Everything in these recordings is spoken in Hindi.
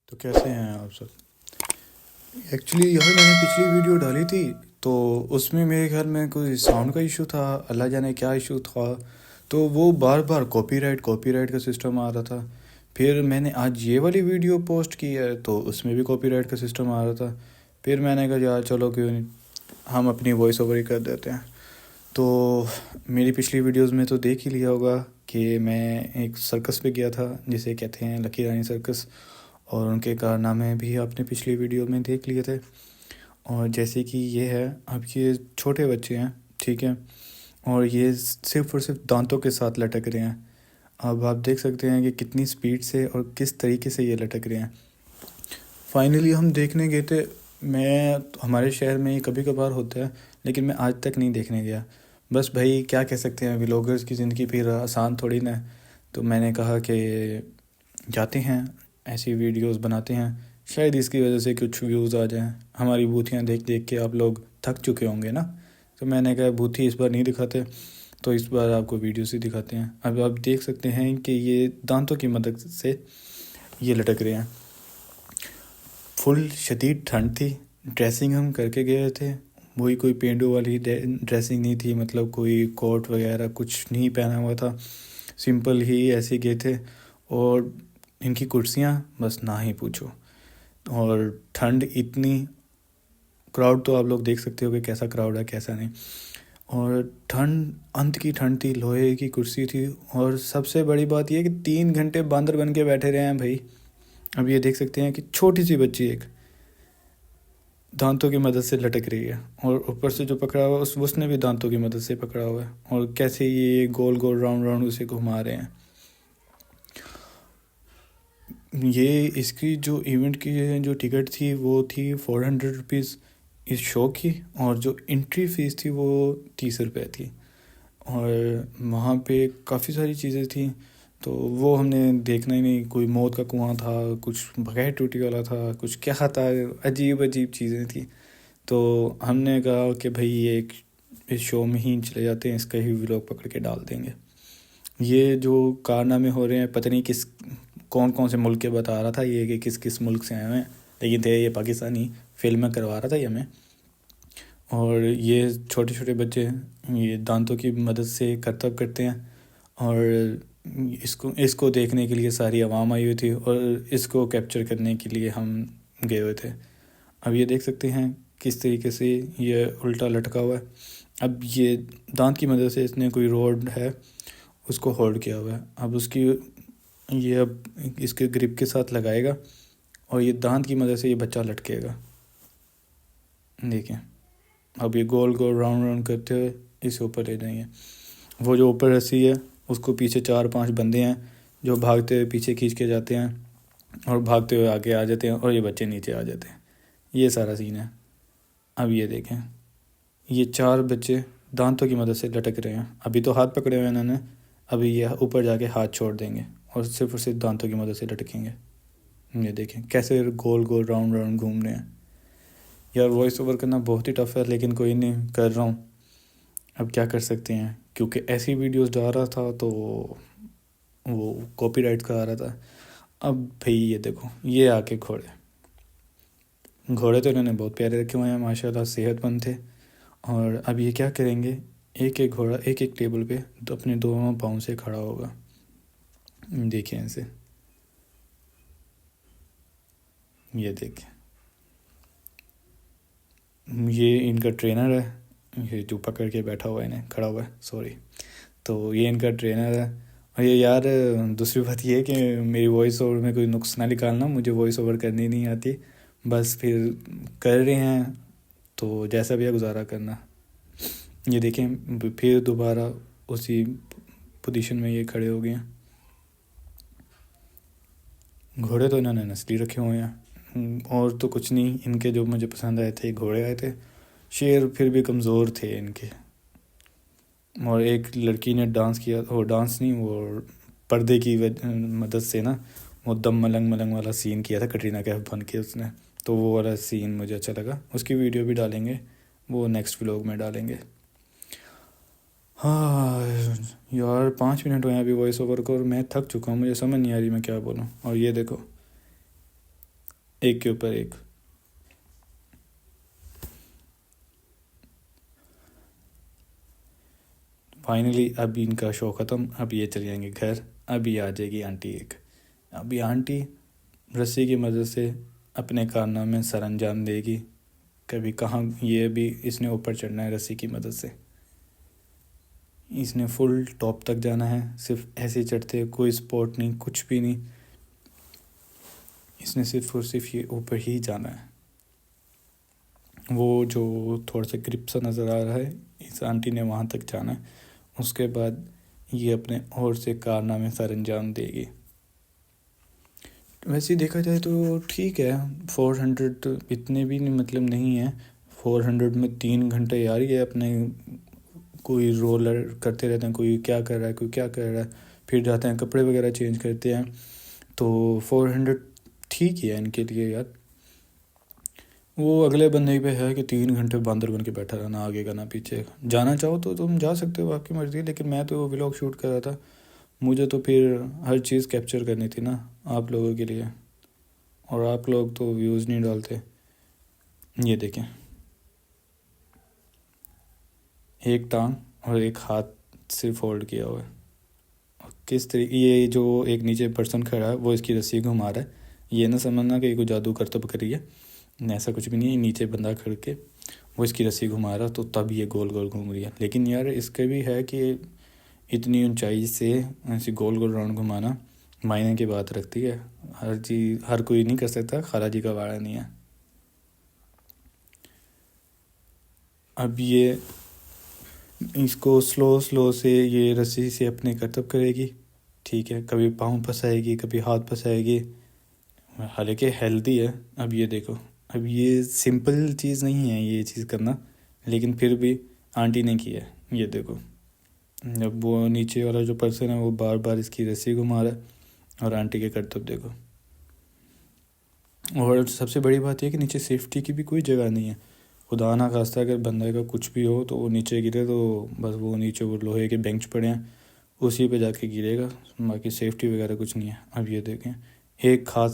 तो कैसे हैं आप सब। एक्चुअली यार मैंने पिछली वीडियो डाली थी तो उसमें मेरे ख्याल में कोई साउंड का इशू था, अल्लाह जाने क्या इशू था। तो वो बार बार कॉपीराइट कॉपीराइट का सिस्टम आ रहा था। फिर मैंने आज ये वाली वीडियो पोस्ट की है तो उसमें भी कॉपीराइट का सिस्टम आ रहा था। फिर मैंने कहा यार चलो क्यों नहीं, हम अपनी वॉइस ओवर ही कर देते हैं। तो मेरी पिछली वीडियोस में तो देख ही लिया होगा कि मैं एक सर्कस पे गया था जिसे कहते हैं लकी रानी सर्कस, और उनके कारनामे भी आपने पिछली वीडियो में देख लिए थे। और जैसे कि ये है, अब ये छोटे बच्चे हैं, ठीक है, और ये सिर्फ और सिर्फ दांतों के साथ लटक रहे हैं। अब आप देख सकते हैं कि कितनी स्पीड से और किस तरीके से ये लटक रहे हैं। फाइनली हम देखने गए थे। मैं हमारे शहर में ये कभी कभार होता है लेकिन मैं आज तक नहीं देखने गया। बस भाई क्या कह सकते हैं, व्लॉगर्स की ज़िंदगी फिर आसान थोड़ी ना है। तो मैंने कहा कि जाते हैं, ऐसी वीडियोस बनाते हैं, शायद इसकी वजह से कुछ व्यूज़ आ जाएं। हमारी बूथियाँ देख देख के आप लोग थक चुके होंगे ना। तो मैंने कहा बूथी इस बार नहीं दिखाते, तो इस बार आपको वीडियोस ही दिखाते हैं। अब आप देख सकते हैं कि ये दांतों की मदद से ये लटक रहे हैं। फुल शदीद ठंड थी। ड्रेसिंग हम करके गए थे, वही कोई पेंडू वाली ड्रेसिंग नहीं थी, मतलब कोई कोट वगैरह कुछ नहीं पहना हुआ था, सिंपल ही ऐसे गए थे। और इनकी कुर्सियाँ बस ना ही पूछो। और ठंड इतनी, क्राउड तो आप लोग देख सकते हो कि कैसा क्राउड है कैसा नहीं। और ठंड अंत की ठंड थी, लोहे की कुर्सी थी, और सबसे बड़ी बात यह कि 3 घंटे बांदर बन के बैठे रहे हैं भाई। अब ये देख सकते हैं कि छोटी सी बच्ची एक दांतों की मदद से लटक रही है, और ऊपर से जो पकड़ा हुआ है उसने भी दांतों की मदद से पकड़ा हुआ है, और कैसे ये गोल गोल राउंड राउंड उसे घुमा रहे हैं। ये इसकी जो इवेंट की जो टिकट थी वो थी 400 रुपीज़ इस शो की, और जो एंट्री फ़ीस थी वो 30 रुपये थी। और वहाँ पे काफ़ी सारी चीज़ें थी, तो वो हमने देखना ही नहीं। कोई मौत का कुआं था, कुछ बगैर टूटी वाला था, कुछ क्या था, अजीब अजीब चीज़ें थी। तो हमने कहा कि भाई ये इस शो में ही चले जाते हैं, इसका ही व्लॉग पकड़ के डाल देंगे। ये जो कारनामे हो रहे हैं पता नहीं किस कौन कौन से मुल्क के बता रहा था ये कि किस किस मुल्क से आए हुए हैं, लेकिन थे ये पाकिस्तानी। फिल्म में करवा रहा था ये हमें। और ये छोटे छोटे बच्चे ये दांतों की मदद से करतब करते हैं, और इसको इसको देखने के लिए सारी आवाम आई हुई थी, और इसको कैप्चर करने के लिए हम गए हुए थे। अब ये देख सकते हैं किस तरीके से ये उल्टा लटका हुआ है। अब ये दांत की मदद से इसने कोई रोड है उसको होल्ड किया हुआ है। अब उसकी ये अब इसके ग्रिप के साथ लगाएगा, और ये दांत की मदद से ये बच्चा लटकेगा। देखिए, अब ये गोल गोल राउंड राउंड करते हुए इसे ऊपर ले जाएंगे। वो जो ऊपर रस्सी है उसको पीछे 4-5 बंदे हैं जो भागते हुए पीछे खींच के जाते हैं, और भागते हुए आगे आ जाते हैं, और ये बच्चे नीचे आ जाते हैं। ये सारा सीन है। अब ये देखें, ये 4 बच्चे दांतों की मदद से लटक रहे हैं। अभी तो हाथ पकड़े हुए हैं इन्होंने, अभी ये ऊपर जाके हाथ छोड़ देंगे और सिर्फ दांतों की मदद से लटकेंगे। ये देखें कैसे गोल गोल राउंड राउंड घूम रहे हैं। यार वॉइस ओवर करना बहुत ही टफ़ है, लेकिन कोई नहीं, कर रहा हूँ। अब क्या कर सकते हैं, क्योंकि ऐसी वीडियोस डाल रहा था तो वो कॉपीराइट का आ रहा था। अब भाई ये देखो, ये आके घोड़े घोड़े तो इन्होंने बहुत प्यारे रखे हुए हैं माशाल्लाह, सेहतमंद थे। और अब ये क्या करेंगे, एक एक घोड़ा एक एक टेबल पे तो अपने दोनों पाँव से खड़ा होगा। देखिए इसे, ये देखिए, ये इनका ट्रेनर है, ये जो पकड़ के बैठा हुआ है इन्हें, खड़ा हुआ है सॉरी। तो ये इनका ट्रेनर है। और ये यार दूसरी बात ये है कि मेरी वॉइस ओवर में कोई नुक्स ना निकालना, मुझे वॉइस ओवर करनी नहीं आती। बस फिर कर रहे हैं तो जैसा भी है गुजारा करना। ये देखें फिर दोबारा उसी पोजीशन में ये खड़े हो गए हैं। घोड़े तो इन्होंने नस्ली रखे हुए हैं। और तो कुछ नहीं, इनके जो मुझे पसंद आए थे घोड़े आए थे। शेर फिर भी कमज़ोर थे इनके। और एक लड़की ने डांस किया, वो डांस नहीं, वो पर्दे की मदद से ना, वो दम मलंग मलंग वाला सीन किया था कटरीना कैफ बन के उसने। तो वो वाला सीन मुझे अच्छा लगा, उसकी वीडियो भी डालेंगे, वो नेक्स्ट व्लॉग में डालेंगे। हाँ यार 5 मिनट हुए हैं अभी वॉइस ओवर को, और मैं थक चुका हूँ, मुझे समझ नहीं आ रही मैं क्या बोलूँ। और ये देखो, एक के ऊपर एक। फाइनली अब इनका शो ख़त्म, अब ये चले जाएंगे घर। अभी आ जाएगी आंटी एक। अभी आंटी रस्सी की मदद से अपने कारनामे सर अंजाम देगी। कभी कहाँ ये भी इसने ऊपर चढ़ना है रस्सी की मदद से। इसने फुल टॉप तक जाना है, सिर्फ ऐसे चढ़ते, कोई स्पॉट नहीं, कुछ भी नहीं। इसने सिर्फ और सिर्फ ये ऊपर ही जाना है। वो जो थोड़ा सा ग्रिप सा नज़र आ रहा है, इस आंटी ने वहाँ तक जाना है। उसके बाद ये अपने और से कारनामे सर अंजाम देगी। वैसे देखा जाए तो ठीक है, 400 इतने भी नहीं, मतलब नहीं है। 400 में 3 घंटे यार ये अपने कोई रोलर करते रहते हैं, कोई क्या कर रहा है, कोई क्या कर रहा है, फिर जाते हैं कपड़े वगैरह चेंज करते हैं। तो 400 ठीक ही है इनके लिए यार। वो अगले बंदे पे है कि 3 घंटे बंदर बन के बैठा रहना, आगे का ना पीछे। जाना चाहो तो तुम जा सकते हो, आपकी मर्ज़ी। लेकिन मैं तो व्लॉग शूट कर रहा था, मुझे तो फिर हर चीज़ कैप्चर करनी थी ना आप लोगों के लिए, और आप लोग तो व्यूज़ नहीं डालते। ये देखें, एक टांग और एक हाथ से फोल्ड किया हुआ है। किस तरीके, ये जो एक नीचे पर्सन खड़ा है वो इसकी रस्सी घुमा रहा है। ये ना समझना कि कोई जादू करतब करी है, ऐसा कुछ भी नहीं है। नीचे बंदा खड़ के वो इसकी रस्सी घुमा रहा, तो तब ये गोल गोल घूम रही है। लेकिन यार इसके भी है कि इतनी ऊंचाई से ऐसे गोल गोल राउंड घुमाना मायने की बात रखती है। हर चीज़ हर कोई नहीं कर सकता, खाला जी का वाड़ा नहीं है। अब ये इसको स्लो स्लो से ये रस्सी से अपने करतब करेगी, ठीक है। कभी पाँव फंसाएगी, कभी हाथ फंसाएगी, हालांकि हेल्दी है। अब ये देखो, अब ये सिंपल चीज़ नहीं है ये चीज़ करना, लेकिन फिर भी आंटी ने की है। ये देखो, अब वो नीचे वाला जो पर्सन है वो बार बार इसकी रस्सी घुमा रहा है, और आंटी के करतब देखो। और सबसे बड़ी बात यह कि नीचे सेफ्टी की भी कोई जगह नहीं है। खुदा ना खास्ता अगर बंदे का कुछ भी हो तो वो नीचे गिरे तो बस वो नीचे वो लोहे के बेंच पड़े हैं, उसी पे जाके गिरेगा। बाकी सेफ्टी वगैरह कुछ नहीं है। अब ये देखें, एक हाथ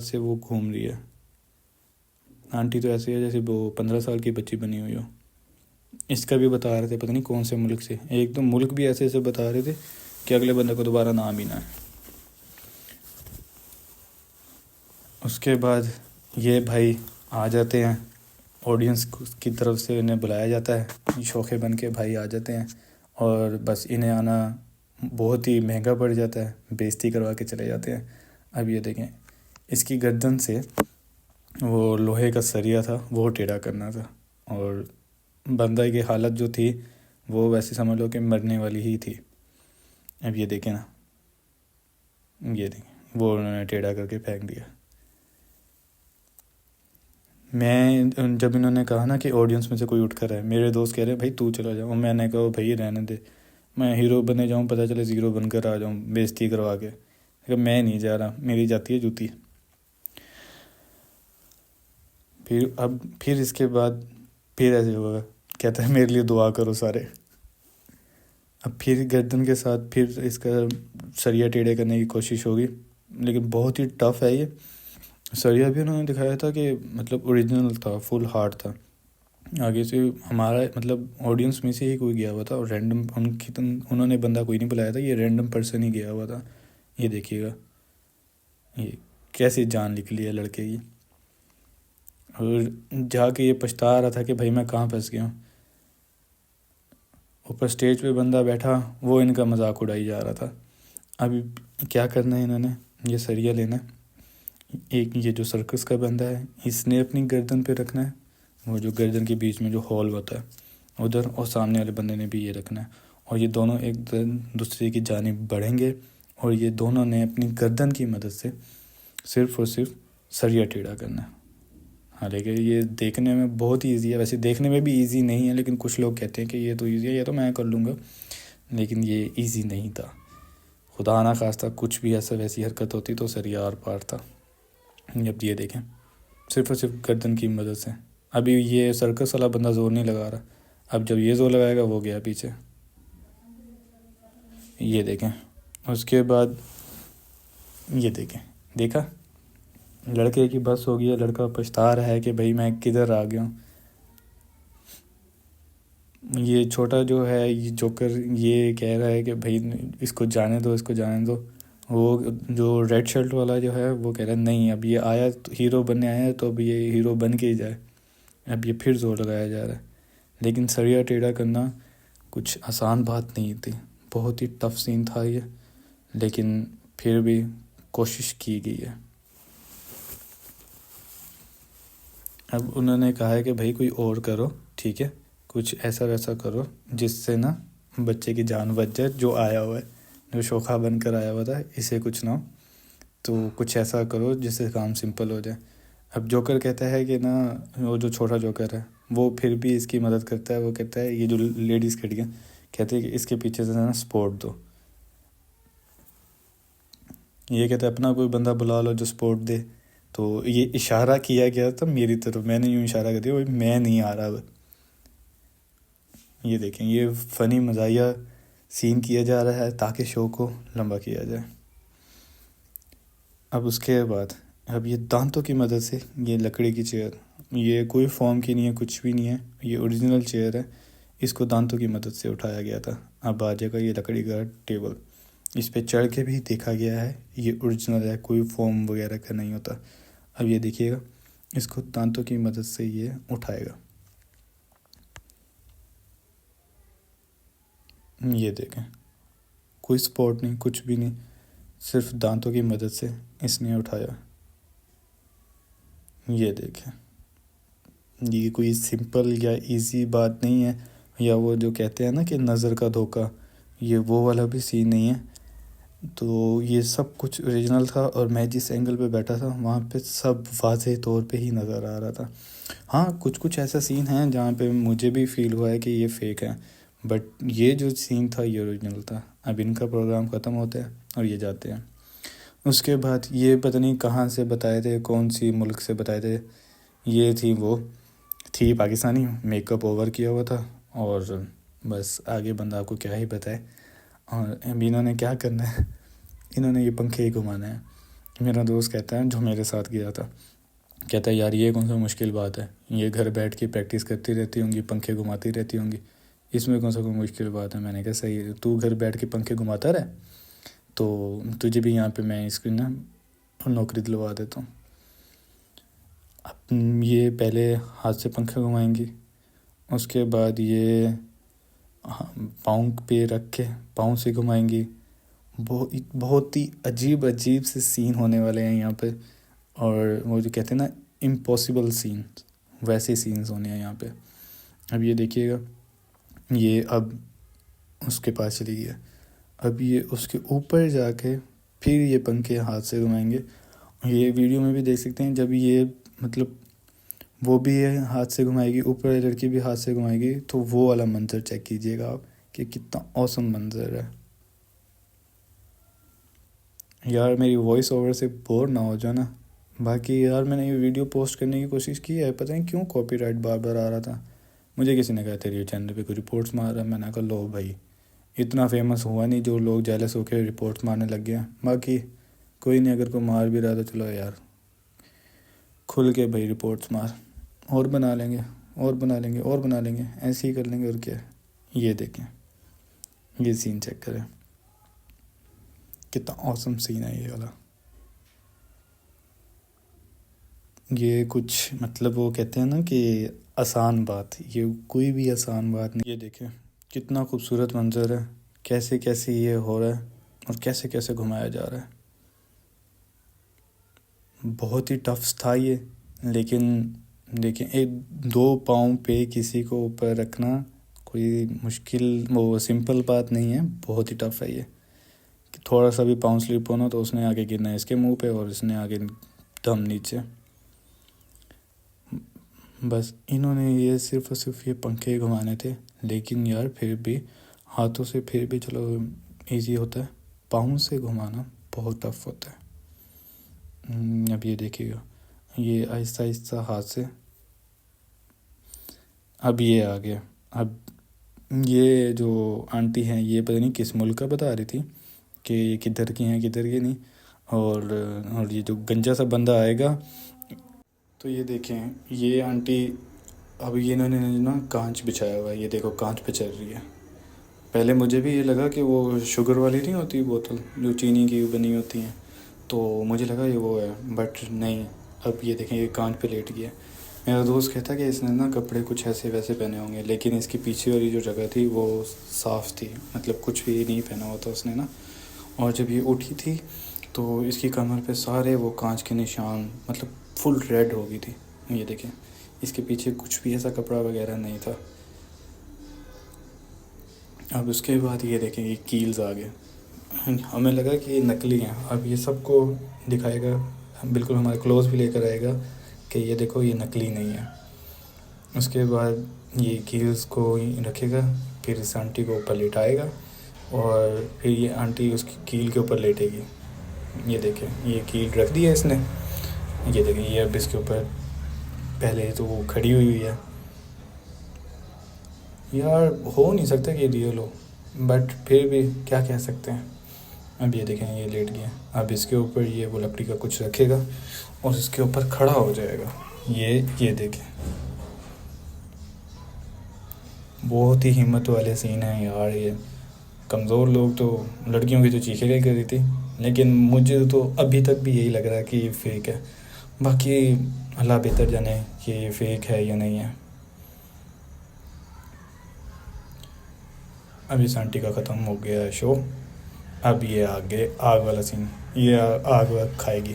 से वो घूम रही है। आंटी तो ऐसे है जैसे वो 15 साल की बच्ची बनी हुई हो। इसका भी बता रहे थे, पता नहीं कौन से मुल्क से, एक तो मुल्क भी ऐसे ऐसे बता रहे थे कि अगले बंदे को दोबारा नाम ही ना है। उसके बाद ये भाई आ जाते हैं, ऑडियंस की तरफ से इन्हें बुलाया जाता है, शौक़े बन के भाई आ जाते हैं। और बस इन्हें आना बहुत ही महंगा पड़ जाता है, बेइज्जती करवा के चले जाते हैं। अब ये देखें, इसकी गर्दन से वो लोहे का सरिया था वो टेढ़ा करना था, और बंदा की हालत जो थी वो वैसे समझ लो कि मरने वाली ही थी। अब ये देखें ना, ये देखें, वो उन्होंने टेढ़ा करके फेंक दिया। मैं जब इन्होंने कहा ना कि ऑडियंस में से कोई उठ कर है, मेरे दोस्त कह रहे हैं भाई तू चला जाओ, मैंने कहा भाई रहने दे, मैं हीरो बने जाऊँ, पता चले ज़ीरो बनकर आ जाऊँ बेइज्जती करवा के। लेकिन मैं नहीं जा रहा, मेरी जाती है जूती। फिर इसके बाद फिर ऐसे होगा, कहता है मेरे लिए दुआ करो सारे। अब फिर गर्दन के साथ फिर इसका सरिया टेढ़े करने की कोशिश होगी, लेकिन बहुत ही टफ़ है ये सरिया। भी उन्होंने दिखाया था कि मतलब ओरिजिनल था, फुल हार्ड था। आगे से हमारा मतलब ऑडियंस में से ही कोई गया हुआ था, और रैंडम उन्होंने बंदा कोई नहीं बुलाया था, ये रैंडम पर्सन ही गया हुआ था। ये देखिएगा ये कैसी जान निकली है लड़के की, और जाके ये पछता रहा था कि भाई मैं कहाँ फंस गया हूँ। ऊपर स्टेज पे बंदा बैठा, वो इनका मजाक उड़ाई जा रहा था। अभी क्या करना है इन्होंने, ये सरिया लेना है। एक ये जो सर्कस का बंदा है इसने अपनी गर्दन पे रखना है, वो जो गर्दन के बीच में जो हॉल होता है उधर, और सामने वाले बंदे ने भी ये रखना है। और ये दोनों एक दूसरे की जानिब बढ़ेंगे, और ये दोनों ने अपनी गर्दन की मदद से सिर्फ़ और सिर्फ सरिया टेढ़ा करना है। हालांकि ये देखने में बहुत ही ईजी है, वैसे देखने में भी ईजी नहीं है, लेकिन कुछ लोग कहते हैं कि ये तो ईजी है, ये तो मैं कर लूँगा, लेकिन ये ईजी नहीं था। खुदा ना खास्ता कुछ भी ऐसा वैसी हरकत होती तो सरिया आर पार था। जब ये देखें, सिर्फ और सिर्फ गर्दन की मदद से। अभी ये सर्कस वाला बंदा जोर नहीं लगा रहा, अब जब ये जोर लगाएगा वो गया पीछे। ये देखें, उसके बाद ये देखें, देखा लड़के की बस हो गई है, लड़का पछता रहा है कि भाई मैं किधर आ गया हूँ। ये छोटा जो है ये जोकर ये कह रहा है कि भाई इसको जाने दो, इसको जाने दो। वो जो रेड शर्ट वाला जो है वो कह रहा है नहीं, अब ये आया तो हीरो बनने आया है, तो अब ये हीरो बन के ही जाए। अब ये फिर जोर लगाया जा रहा है। लेकिन सरिया टेढ़ा करना कुछ आसान बात नहीं थी, बहुत ही टफ सीन था ये, लेकिन फिर भी कोशिश की गई है। अब उन्होंने कहा है कि भाई कोई और करो, ठीक है, कुछ ऐसा वैसा करो जिससे ना बच्चे की जान बच जाए, जो आया हुआ है, जो शोखा बनकर आया हुआ था, इसे कुछ ना हो, तो कुछ ऐसा करो जिससे काम सिंपल हो जाए। अब जोकर कहता है कि ना, वो जो छोटा जोकर है वो फिर भी इसकी मदद करता है। वो कहता है, ये जो लेडीज़ खड़ी हैं, कहते हैं कि इसके पीछे से ना सपोर्ट दो। ये कहता है अपना कोई बंदा बुला लो जो सपोर्ट दे। तो ये इशारा किया गया था मेरी तरफ, मैंने यूँ इशारा कर दिया, भाई मैं नहीं आ रहा अब। ये देखें, ये फ़नी मज़ाहिया सीन किया जा रहा है ताकि शो को लंबा किया जाए। अब उसके बाद अब ये दांतों की मदद से ये लकड़ी की चेयर, ये कोई फॉर्म की नहीं है, कुछ भी नहीं है, ये ओरिजिनल चेयर है। इसको दांतों की मदद से उठाया गया था। अब आ जाएगा ये लकड़ी का टेबल, इस पे चढ़ के भी देखा गया है, ये ओरिजिनल है, कोई फॉर्म वगैरह का नहीं होता। अब ये देखिएगा, इसको दांतों की मदद से ये उठाएगा। ये देखें, कोई सपोर्ट नहीं, कुछ भी नहीं, सिर्फ दांतों की मदद से इसने उठाया। ये देखें, ये कोई सिंपल या इजी बात नहीं है, या वो जो कहते हैं ना कि नज़र का धोखा, ये वो वाला भी सीन नहीं है। तो ये सब कुछ ओरिजिनल था, और मैं जिस एंगल पे बैठा था वहाँ पे सब वाज़ेह तौर पे ही नज़र आ रहा था। हाँ, कुछ कुछ ऐसा सीन है जहाँ पे मुझे भी फील हुआ है कि ये फेक है, बट ये जो सीन था ये ओरिजिनल था। अब इनका प्रोग्राम ख़त्म होता है और ये जाते हैं। उसके बाद ये पता नहीं कहाँ से बताए थे, कौन सी मुल्क से बताए थे, ये थी पाकिस्तानी, मेकअप ओवर किया हुआ था, और बस आगे बंदा आपको क्या ही बताए। और अभी इन्होंने क्या करना है, इन्होंने ये पंखे ही घुमाना है। मेरा दोस्त कहता है, जो मेरे साथ गया था, कहता है यार ये कौन सा मुश्किल बात है, ये घर बैठ के प्रैक्टिस करती रहती होंगी, पंखे घुमाती रहती होंगी, इसमें कौन सा कोई मुश्किल बात है। मैंने कहा सही है, तू घर बैठ के पंखे घुमाता रहे, तो तुझे भी यहाँ पे मैं इसकी ना नौकरी दिलवा देता हूँ। अब ये पहले हाथ से पंखे घुमाएंगी, उसके बाद ये पाँव पे रख के पाँव से घुमाएंगी। बहुत ही अजीब अजीब से सीन होने वाले हैं यहाँ पे, और वो जो कहते हैं ना इम्पॉसिबल सीन, वैसे सीन्स होने हैं यहाँ पे। अब ये देखिएगा, ये अब उसके पास चली गई, अब ये उसके ऊपर जाके फिर ये पंखे हाथ से घुमाएंगे। ये वीडियो में भी देख सकते हैं, जब ये मतलब वो भी है हाथ से घुमाएगी, ऊपर लड़की भी हाथ से घुमाएगी, तो वो वाला मंजर चेक कीजिएगा आप कि कितना औसम मंजर है। यार मेरी वॉइस ओवर से बोर ना हो जाना। बाकी यार मैंने ये वीडियो पोस्ट करने की कोशिश की है, पता नहीं क्यों कॉपीराइट बार बार आ रहा था। मुझे किसी ने कहा तेरे चैनल पे कोई रिपोर्ट्स मार रहा है, मैंने कहा लो भाई, इतना फेमस हुआ नहीं जो लोग जेलस होकर रिपोर्ट्स मारने लग गए। बाकी कोई नहीं, अगर कोई मार भी रहा तो चलो यार, खुल के भाई रिपोर्ट्स मार, और बना लेंगे और बना लेंगे और बना लेंगे, ऐसे ही कर लेंगे, और क्या। ये देखें, ये सीन चेक करें, कितना औसम सीन है ये वाला। ये कुछ मतलब वो कहते हैं ना कि आसान बात, ये कोई भी आसान बात नहीं। ये देखें कितना खूबसूरत मंजर है, कैसे कैसे ये हो रहा है और कैसे कैसे घुमाया जा रहा है। बहुत ही टफ था ये, लेकिन देखें, एक दो पाँव पे किसी को ऊपर रखना कोई मुश्किल वो सिंपल बात नहीं है, बहुत ही टफ है ये। कि थोड़ा सा भी पाँव स्लिप होना तो उसने आगे गिरना है इसके मुंह पे, और इसने आगे दम नीचे। बस इन्होंने ये सिर्फ और सिर्फ ये पंखे ही घुमाने थे, लेकिन यार फिर भी हाथों से फिर भी चलो इजी होता है, पाँव से घुमाना बहुत टफ होता है। अब ये देखिएगा, ये आहिस्ता आहिस्ता हाथ से, अब ये आ गया। अब ये जो आंटी हैं ये पता नहीं किस मुल्क का बता रही थी कि ये किधर की हैं किधर की नहीं। और ये जो गंजा सा बंदा आएगा। तो ये देखें, ये आंटी अभी ये इन्होंने ना कांच बिछाया हुआ है, ये देखो कांच पे चल रही है। पहले मुझे भी ये लगा कि वो शुगर वाली नहीं होती बोतल जो चीनी की बनी होती हैं, तो मुझे लगा ये वो है, बट नहीं। अब ये देखें, ये कांच पे लेट गया। मेरा दोस्त कहता कि इसने ना कपड़े कुछ ऐसे वैसे पहने होंगे, लेकिन इसकी पीछे वाली जो जगह थी वो साफ़ थी, मतलब कुछ भी नहीं पहना हुआ था उसने ना। और जब ये उठी थी तो इसकी कमर पे सारे वो कांच के निशान, मतलब फुल रेड हो गई थी। ये देखें, इसके पीछे कुछ भी ऐसा कपड़ा वगैरह नहीं था। अब उसके बाद ये देखें, ये कील्स आ गए। हमें लगा कि ये नकली हैं। अब ये सबको दिखाएगा, बिल्कुल हमारे क्लोज़ भी लेकर आएगा कि ये देखो ये नकली नहीं है। उसके बाद ये कील्स को रखेगा, फिर इस आंटी को ऊपर लेटाएगा और फिर ये आंटी उसकी कील के ऊपर लेटेगी। ये देखें, ये कील रख दी है इसने। ये देखें, ये अब इसके ऊपर पहले तो वो खड़ी हुई है। यार हो नहीं सकता कि ये रियल हो, बट फिर भी क्या कह सकते हैं। अब ये देखें, ये लेट गया। अब इसके ऊपर ये वो लकड़ी का कुछ रखेगा और इसके ऊपर खड़ा हो जाएगा। ये देखें, बहुत ही हिम्मत वाले सीन हैं यार ये। कमज़ोर लोग तो, लड़कियों की तो चीखें ही कर रही थी, लेकिन मुझे तो अभी तक भी यही लग रहा है कि ये फेक है। बाकी अल्लाह बेहतर जाने कि ये फेक है या नहीं है। अब इस आंटी का ख़त्म हो गया है शो। अब ये आगे आग वाला सीन, ये आग वाग खाएगी।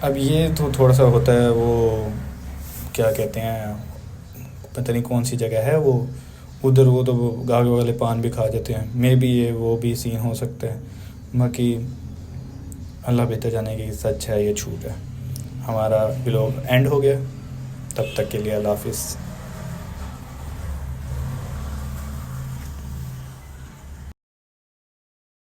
अब ये तो थोड़ा सा होता है वो, क्या कहते हैं, पता नहीं कौन सी जगह है वो, उधर वो तो आग वाले पान भी खा जाते हैं। मे बी ये वो भी सीन हो सकता है। बाकी अल्लाह बेहतर जाने की सच है ये झूठ है। हमारा व्लॉग एंड हो गया, तब तक के लिए अल्लाह हाफिज़।